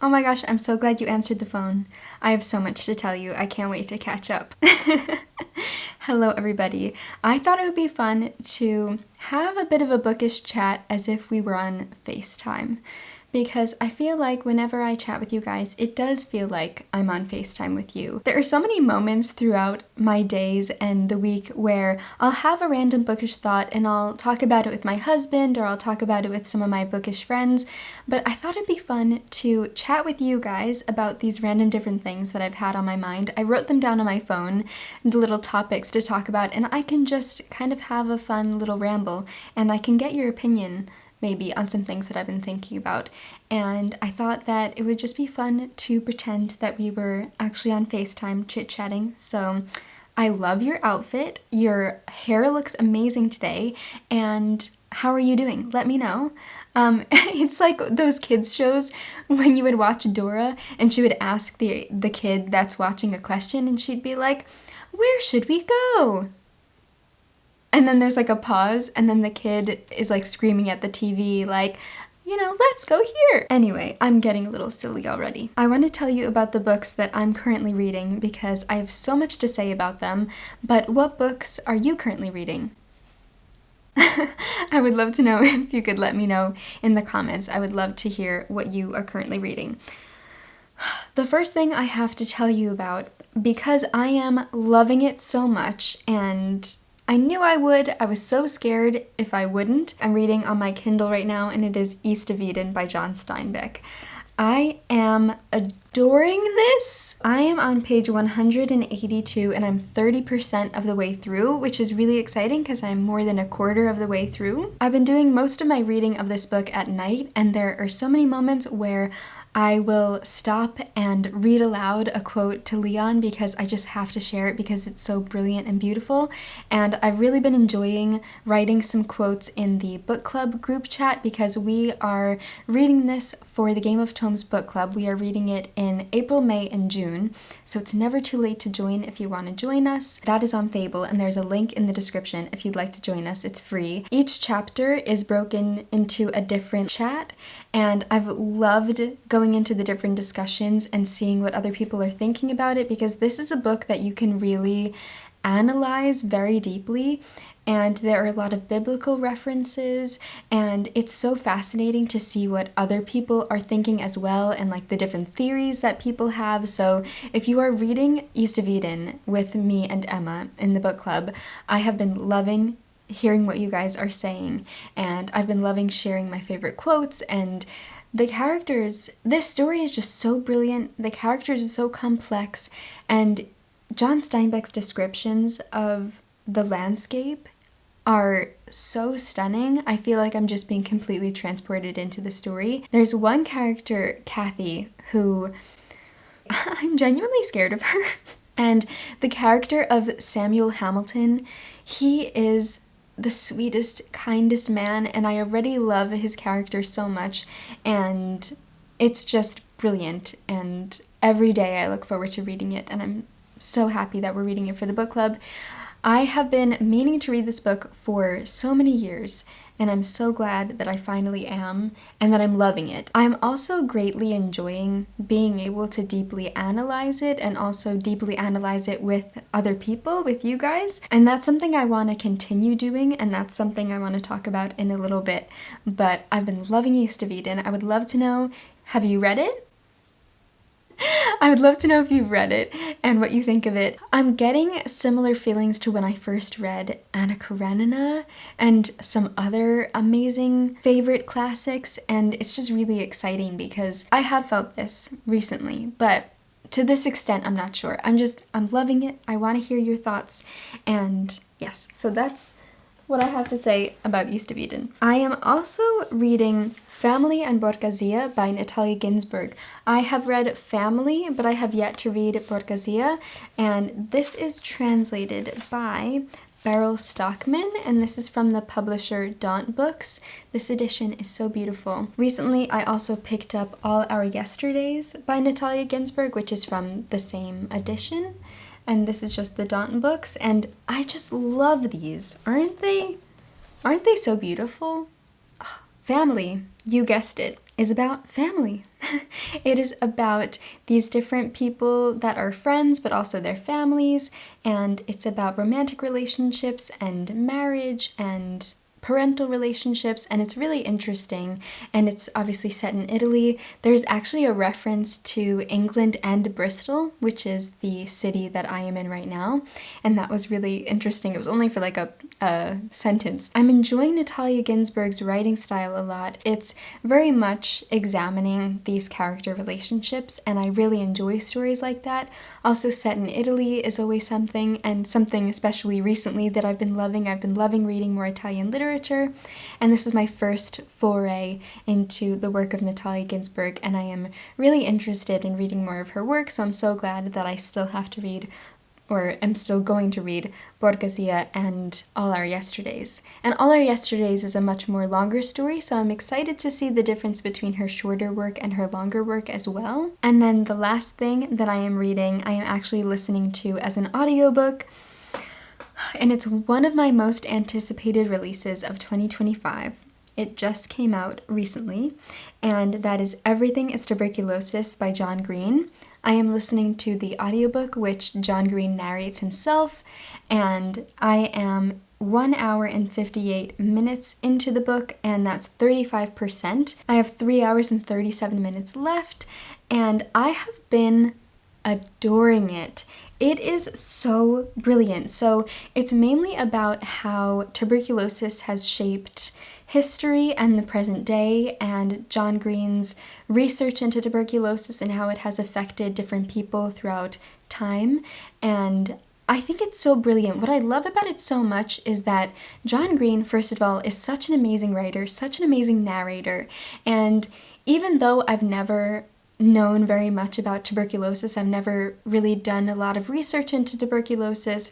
Oh my gosh, I'm so glad you answered the phone. I have so much to tell you. I can't wait to catch up. Hello, everybody. I thought it would be fun to have a bit of a bookish chat as if we were on FaceTime. Because I feel like whenever I chat with you guys, it does feel like I'm on FaceTime with you. There are so many moments throughout my days and the week where I'll have a random bookish thought and I'll talk about it with my husband or I'll talk about it with some of my bookish friends, but I thought it'd be fun to chat with you guys about these random different things that I've had on my mind. I wrote them down on my phone, the little topics to talk about, and I can just kind of have a fun little ramble and I can get your opinion maybe on some things that I've been thinking about. And I thought that it would just be fun to pretend that we were actually on FaceTime chit-chatting. So I love your outfit. Your hair looks amazing today. And how are you doing? Let me know. It's like those kids shows when you would watch Dora and she would ask the kid that's watching a question and she'd be like, "Where should we go?" And then there's like a pause, and then the kid is like screaming at the TV like, let's go here. Anyway, I'm getting a little silly already. I want to tell you about the books that I'm currently reading because I have so much to say about them, but what books are you currently reading? I would love to know if you could let me know in the comments. I would love to hear what you are currently reading. The first thing I have to tell you about, because I am loving it so much and I knew I would. I was so scared if I wouldn't. I'm reading on my Kindle right now, and it is East of Eden by John Steinbeck. I am adoring this. I am on page 182, and I'm 30% of the way through, which is really exciting because I'm more than a quarter of the way through. I've been doing most of my reading of this book at night, and there are so many moments where I will stop and read aloud a quote to Leon because I just have to share it because it's so brilliant and beautiful. And I've really been enjoying writing some quotes in the book club group chat because we are reading this for the Game of Tomes book club. We are reading it in April, May, and June. So it's never too late to join if you want to join us. That is on Fable, and there's a link in the description if you'd like to join us. It's free. Each chapter is broken into a different chat, and I've loved going into the different discussions and seeing what other people are thinking about it because this is a book that you can really analyze very deeply, and there are a lot of biblical references, and it's so fascinating to see what other people are thinking as well and like the different theories that people have. So if you are reading East of Eden with me and Emma in the book club, I have been loving hearing what you guys are saying, and I've been loving sharing my favorite quotes and the characters. This story is just so brilliant. The characters are so complex, and John Steinbeck's descriptions of the landscape are so stunning. I feel like I'm just being completely transported into the story. There's one character, Kathy, who I'm genuinely scared of her. And the character of Samuel Hamilton, he is the sweetest, kindest man, and I already love his character so much, and it's just brilliant, and every day I look forward to reading it, and I'm so happy that we're reading it for the book club. I have been meaning to read this book for so many years, and I'm so glad that I finally am, and that I'm loving it. I'm also greatly enjoying being able to deeply analyze it, and also deeply analyze it with other people, with you guys, and that's something I want to continue doing, and that's something I want to talk about in a little bit. But I've been loving East of Eden. I would love to know, have you read it? I would love to know if you've read it and what you think of it. I'm getting similar feelings to when I first read Anna Karenina and some other amazing favorite classics, and it's just really exciting because I have felt this recently, but to this extent I'm not sure. I'm loving it. I want to hear your thoughts, and yes, so that's what I have to say about East of Eden. I am also reading Family and Borgazia by Natalia Ginzburg. I have read Family, but I have yet to read Borgazia, and this is translated by Beryl Stockman, and this is from the publisher Daunt Books. This edition is so beautiful. Recently, I also picked up All Our Yesterdays by Natalia Ginzburg, which is from the same edition, and this is just the Daunt Books, and I just love these. Aren't they so beautiful? Family, you guessed it. is about family. It is about these different people that are friends, but also their families, and it's about romantic relationships and marriage and parental relationships, and it's really interesting, and it's obviously set in Italy. There's actually a reference to England and Bristol, which is the city that I am in right now, and that was really interesting. It was only for like a sentence. I'm enjoying Natalia Ginzburg's writing style a lot. It's very much examining these character relationships, and I really enjoy stories like that. Also set in Italy is always something, and something especially recently that I've been loving. I've been loving reading more Italian literature, and this is my first foray into the work of Natalia Ginzburg, and I am really interested in reading more of her work, so I'm so glad that I still have to read, or am still going to read, Borghesia and All Our Yesterdays. And All Our Yesterdays is a much more longer story, so I'm excited to see the difference between her shorter work and her longer work as well. And then the last thing that I am reading, I am actually listening to as an audiobook, and it's one of my most anticipated releases of 2025. It just came out recently, and that is Everything is Tuberculosis by John Green. I am listening to the audiobook, which John Green narrates himself, and I am 1 hour and 58 minutes into the book, and that's 35%. I have 3 hours and 37 minutes left, and I have been adoring it. It is so brilliant. So it's mainly about how tuberculosis has shaped history and the present day, and John Green's research into tuberculosis and how it has affected different people throughout time. And I think it's so brilliant. What I love about it so much is that John Green, first of all, is such an amazing writer, such an amazing narrator. And even though I've never known very much about tuberculosis, I've never really done a lot of research into tuberculosis,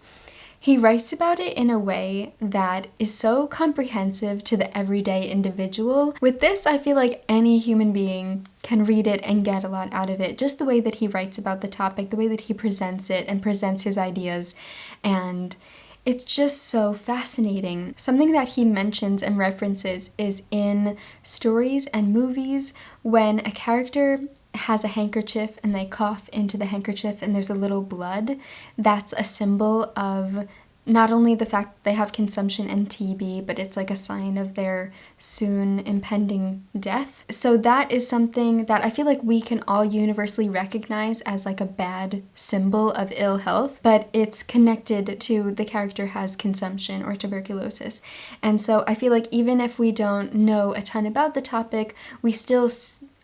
he writes about it in a way that is so comprehensive to the everyday individual. With this, I feel like any human being can read it and get a lot out of it. Just the way that he writes about the topic, the way that he presents it and presents his ideas, and it's just so fascinating. Something that he mentions and references is in stories and movies when a character has a handkerchief and they cough into the handkerchief and there's a little blood. That's a symbol of not only the fact that they have consumption and TB, but it's like a sign of their soon impending death. So that is something that I feel like we can all universally recognize as like a bad symbol of ill health, but it's connected to the character has consumption or tuberculosis. And so I feel like even if we don't know a ton about the topic, we still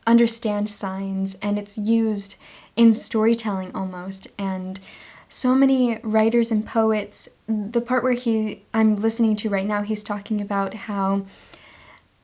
understand signs, and it's used in storytelling almost. And so many writers and poets, the part where I'm listening to right now, he's talking about how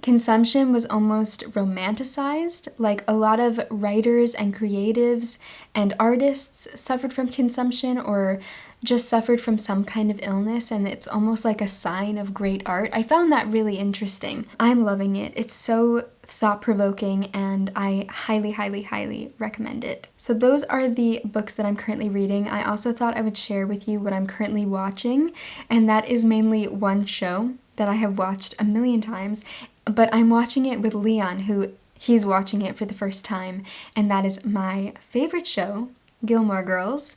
consumption was almost romanticized. Like a lot of writers and creatives and artists suffered from consumption or just suffered from some kind of illness, and it's almost like a sign of great art. I found that really interesting. I'm loving it. It's so thought-provoking, and I highly, highly, highly recommend it. So those are the books that I'm currently reading. I also thought I would share with you what I'm currently watching, and that is mainly one show that I have watched a million times, but I'm watching it with Leon, who he's watching it for the first time, and that is my favorite show, Gilmore Girls.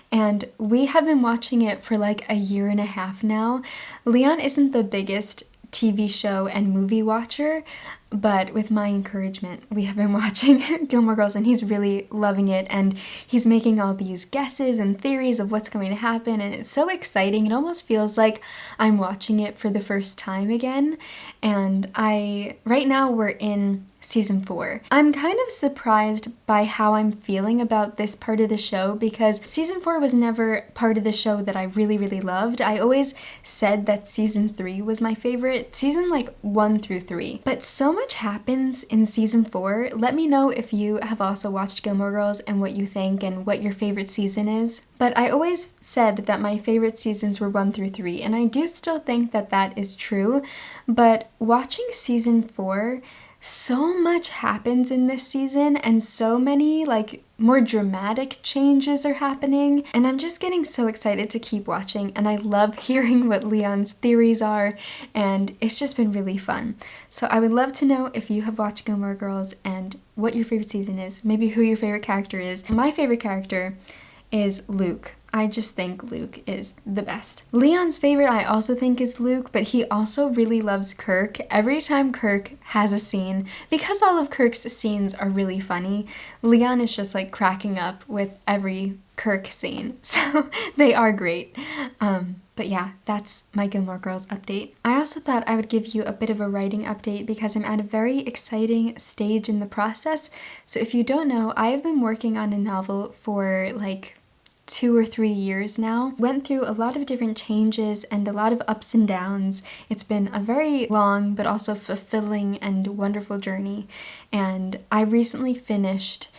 And we have been watching it for like a year and a half now. Leon isn't the biggest TV show and movie watcher, but with my encouragement, we have been watching Gilmore Girls, and he's really loving it, and he's making all these guesses and theories of what's going to happen, and it's so exciting. It almost feels like I'm watching it for the first time again. And right now we're in season 4. I'm kind of surprised by how I'm feeling about this part of the show, because season 4 was never part of the show that I really, really loved. I always said that season 3 was my favorite, season like 1 through 3. But so much happens in season 4. Let me know if you have also watched Gilmore Girls and what you think and what your favorite season is. But I always said that my favorite seasons were 1 through 3, and I do still think that that is true. But watching season 4 so much happens in this season and so many like more dramatic changes are happening, and I'm just getting so excited to keep watching, and I love hearing what Leon's theories are, and it's just been really fun. So I would love to know if you have watched Gilmore Girls and what your favorite season is, maybe who your favorite character is. My favorite character is Luke. I just think Luke is the best. Leon's favorite I also think is Luke, but he also really loves Kirk. Every time Kirk has a scene, because all of Kirk's scenes are really funny, Leon is just like cracking up with every Kirk scene. So they are great. But yeah, that's my Gilmore Girls update. I also thought I would give you a bit of a writing update because I'm at a very exciting stage in the process. So if you don't know, I have been working on a novel for like 2 or 3 years now. Went through a lot of different changes and a lot of ups and downs. It's been a very long but also fulfilling and wonderful journey. And I recently finished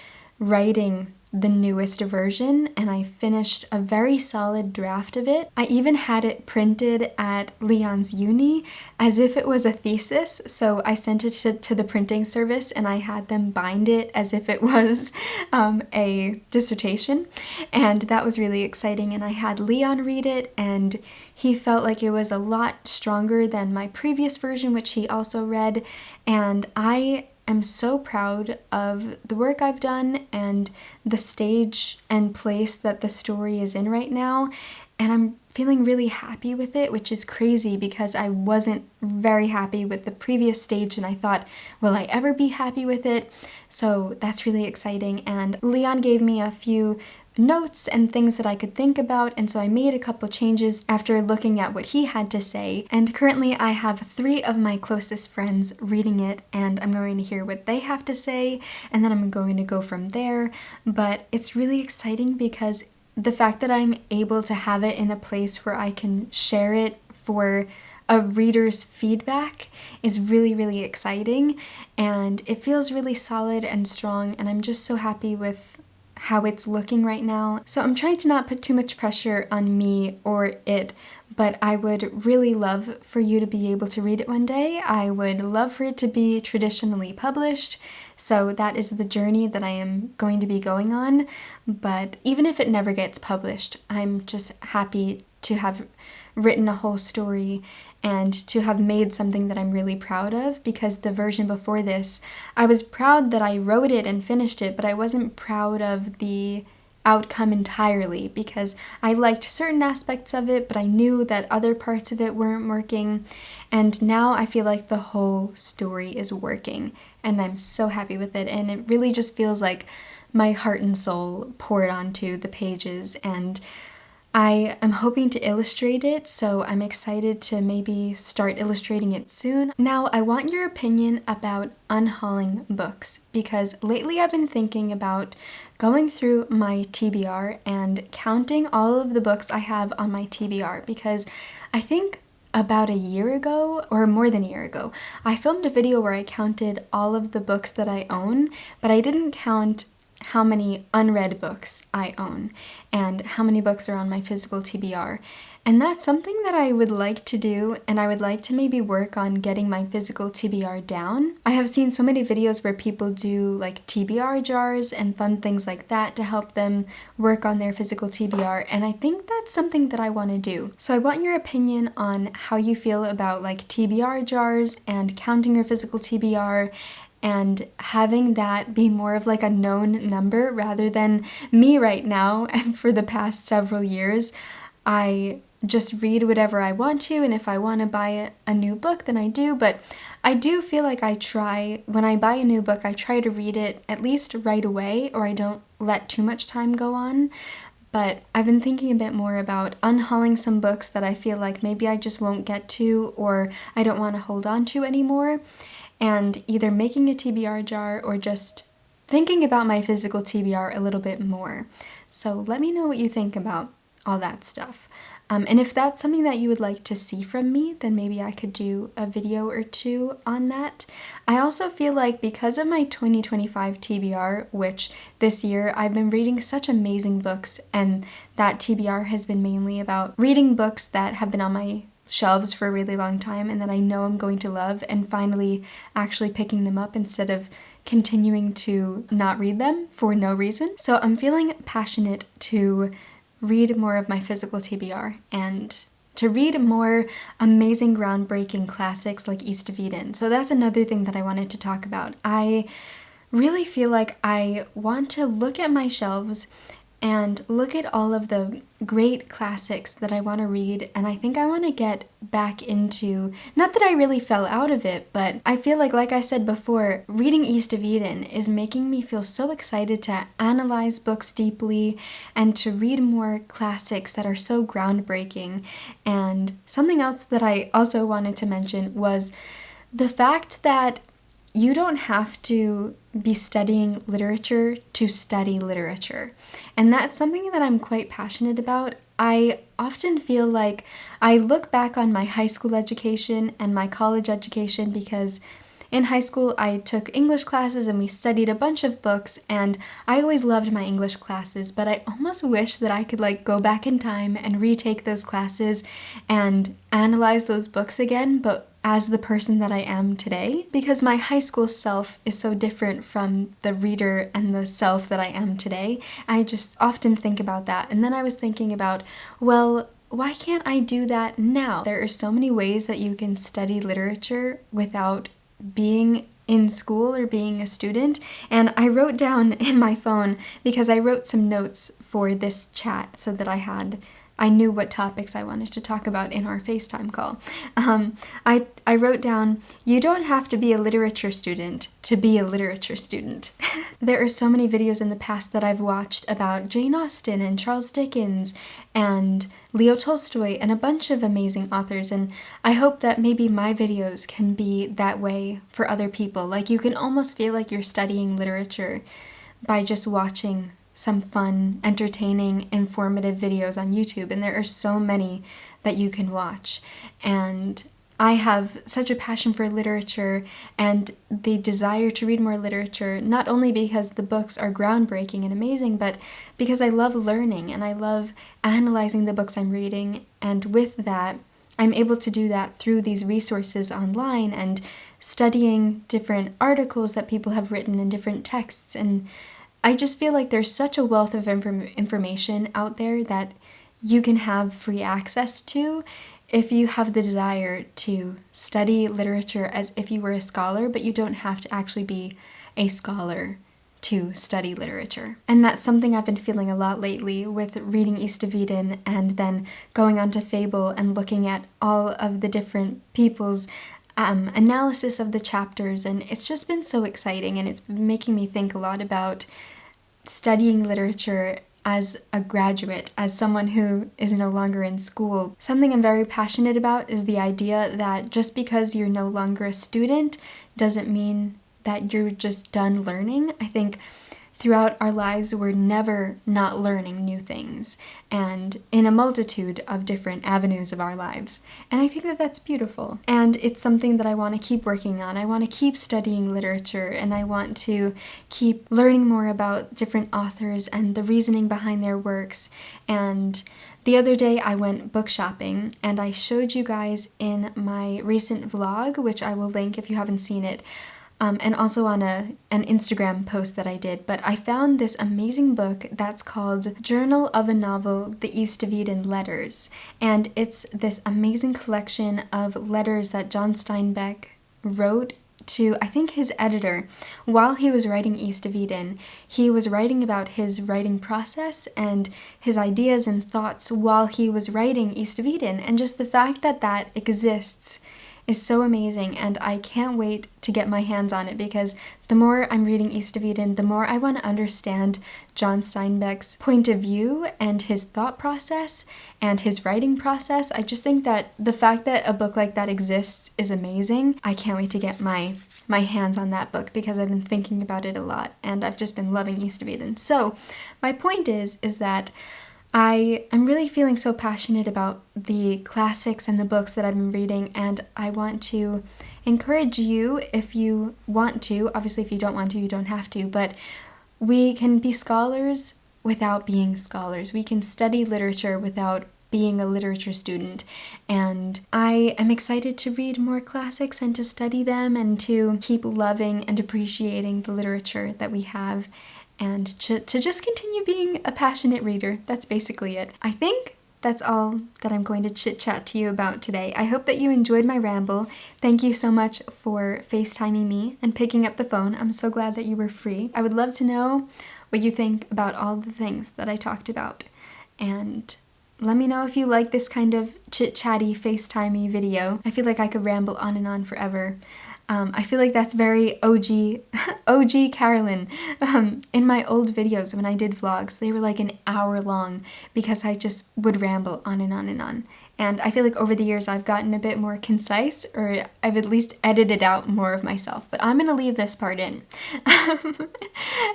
writing the newest version, and I finished a very solid draft of it. I even had it printed at Leon's uni as if it was a thesis, so I sent it to the printing service and I had them bind it as if it was a dissertation, and that was really exciting. And I had Leon read it, and he felt like it was a lot stronger than my previous version, which he also read, and I'm so proud of the work I've done and the stage and place that the story is in right now, and I'm feeling really happy with it, which is crazy because I wasn't very happy with the previous stage, and I thought, will I ever be happy with it? So that's really exciting, and Leon gave me a few notes and things that I could think about, and so I made a couple changes after looking at what he had to say, and currently I have 3 of my closest friends reading it, and I'm going to hear what they have to say, and then I'm going to go from there. But it's really exciting because the fact that I'm able to have it in a place where I can share it for a reader's feedback is really, really exciting, and it feels really solid and strong, and I'm just so happy with how it's looking right now. So I'm trying to not put too much pressure on me or it, but I would really love for you to be able to read it one day. I would love for it to be traditionally published. So that is the journey that I am going to be going on. But even if it never gets published, I'm just happy to have written a whole story and to have made something that I'm really proud of, because the version before this, I was proud that I wrote it and finished it, but I wasn't proud of the outcome entirely because I liked certain aspects of it, but I knew that other parts of it weren't working, and now I feel like the whole story is working, and I'm so happy with it, and it really just feels like my heart and soul poured onto the pages, and I am hoping to illustrate it, so I'm excited to maybe start illustrating it soon. Now, I want your opinion about unhauling books, because lately I've been thinking about going through my TBR and counting all of the books I have on my TBR, because I think about a year ago, or more than a year ago, I filmed a video where I counted all of the books that I own, but I didn't count how many unread books I own and how many books are on my physical TBR. And that's something that I would like to do, and I would like to maybe work on getting my physical TBR down. I have seen so many videos where people do like TBR jars and fun things like that to help them work on their physical TBR, and I think that's something that I want to do. So I want your opinion on how you feel about like TBR jars and counting your physical TBR and having that be more of like a known number rather than me right now. And for the past several years, I just read whatever I want to, and if I want to buy a new book, then I do. But I do feel like when I buy a new book, I try to read it at least right away, or I don't let too much time go on. But I've been thinking a bit more about unhauling some books that I feel like maybe I just won't get to, or I don't want to hold on to anymore, and either making a TBR jar or just thinking about my physical TBR a little bit more. So let me know what you think about all that stuff. And if that's something that you would like to see from me, then maybe I could do a video or 2 on that. I also feel like because of my 2025 TBR, which this year I've been reading such amazing books, and that TBR has been mainly about reading books that have been on my shelves for a really long time and that I know I'm going to love, and finally actually picking them up instead of continuing to not read them for no reason. So I'm feeling passionate to read more of my physical TBR and to read more amazing, groundbreaking classics like East of Eden. So that's another thing that I wanted to talk about. I really feel like I want to look at my shelves and look at all of the great classics that I want to read, and I think I want to get back into, not that I really fell out of it, but I feel like I said before, reading East of Eden is making me feel so excited to analyze books deeply and to read more classics that are so groundbreaking. And something else that I also wanted to mention was the fact that you don't have to be studying literature to study literature. And that's something that I'm quite passionate about. I often feel like I look back on my high school education and my college education, because in high school I took English classes and we studied a bunch of books, and I always loved my English classes, but I almost wish that I could go back in time and retake those classes and analyze those books again, but as the person that I am today, because my high school self is so different from the reader and the self that I am today. I just often think about that. And then I was thinking about, well, why can't I do that now? There are so many ways that you can study literature without being in school or being a student. And I wrote down in my phone, because I wrote some notes for this chat so that I knew what topics I wanted to talk about in our FaceTime call. I wrote down, you don't have to be a literature student to be a literature student. There are so many videos in the past that I've watched about Jane Austen and Charles Dickens and Leo Tolstoy and a bunch of amazing authors, and I hope that maybe my videos can be that way for other people. Like, you can almost feel like you're studying literature by just watching some fun, entertaining, informative videos on YouTube, and there are so many that you can watch. And I have such a passion for literature and the desire to read more literature, not only because the books are groundbreaking and amazing, but because I love learning and I love analyzing the books I'm reading, and with that, I'm able to do that through these resources online and studying different articles that people have written and different texts. And I just feel like there's such a wealth of information out there that you can have free access to if you have the desire to study literature as if you were a scholar, but you don't have to actually be a scholar to study literature. And that's something I've been feeling a lot lately with reading East of Eden and then going on to Fable and looking at all of the different people's analysis of the chapters, and it's just been so exciting, and it's making me think a lot about studying literature as a graduate, as someone who is no longer in school. Something I'm very passionate about is the idea that just because you're no longer a student doesn't mean that you're just done learning. I think throughout our lives, we're never not learning new things, and in a multitude of different avenues of our lives. And I think that that's beautiful. And it's something that I want to keep working on. I want to keep studying literature, and I want to keep learning more about different authors and the reasoning behind their works. And the other day I went book shopping, and I showed you guys in my recent vlog, which I will link if you haven't seen it, and also on an Instagram post that I did, but I found this amazing book that's called Journal of a Novel, The East of Eden Letters, and it's this amazing collection of letters that John Steinbeck wrote to, I think, his editor while he was writing East of Eden. He was writing about his writing process and his ideas and thoughts while he was writing East of Eden, and just the fact that that exists is so amazing, and I can't wait to get my hands on it, because the more I'm reading East of Eden, the more I want to understand John Steinbeck's point of view and his thought process and his writing process. I just think that the fact that a book like that exists is amazing. I can't wait to get my hands on that book, because I've been thinking about it a lot, and I've just been loving East of Eden. So my point is that I am really feeling so passionate about the classics and the books that I've been reading, and I want to encourage you, if you want to. Obviously, if you don't want to, you don't have to, but we can be scholars without being scholars. We can study literature without being a literature student, and I am excited to read more classics and to study them and to keep loving and appreciating the literature that we have, and to just continue being a passionate reader. That's basically it. I think that's all that I'm going to chit-chat to you about today. I hope that you enjoyed my ramble. Thank you so much for FaceTiming me and picking up the phone. I'm so glad that you were free. I would love to know what you think about all the things that I talked about. And let me know if you like this kind of chit-chatty, FaceTimey video. I feel like I could ramble on and on forever. I feel like that's very OG Carolyn. In my old videos when I did vlogs, they were like an hour long because I just would ramble on and on and on. And I feel like over the years I've gotten a bit more concise, or I've at least edited out more of myself, but I'm gonna leave this part in.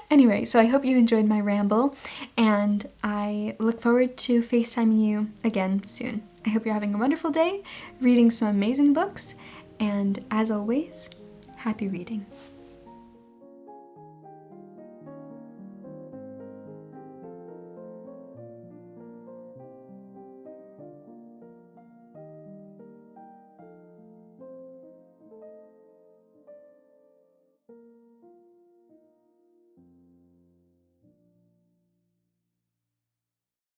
Anyway, so I hope you enjoyed my ramble, and I look forward to FaceTiming you again soon. I hope you're having a wonderful day, reading some amazing books, and as always, happy reading.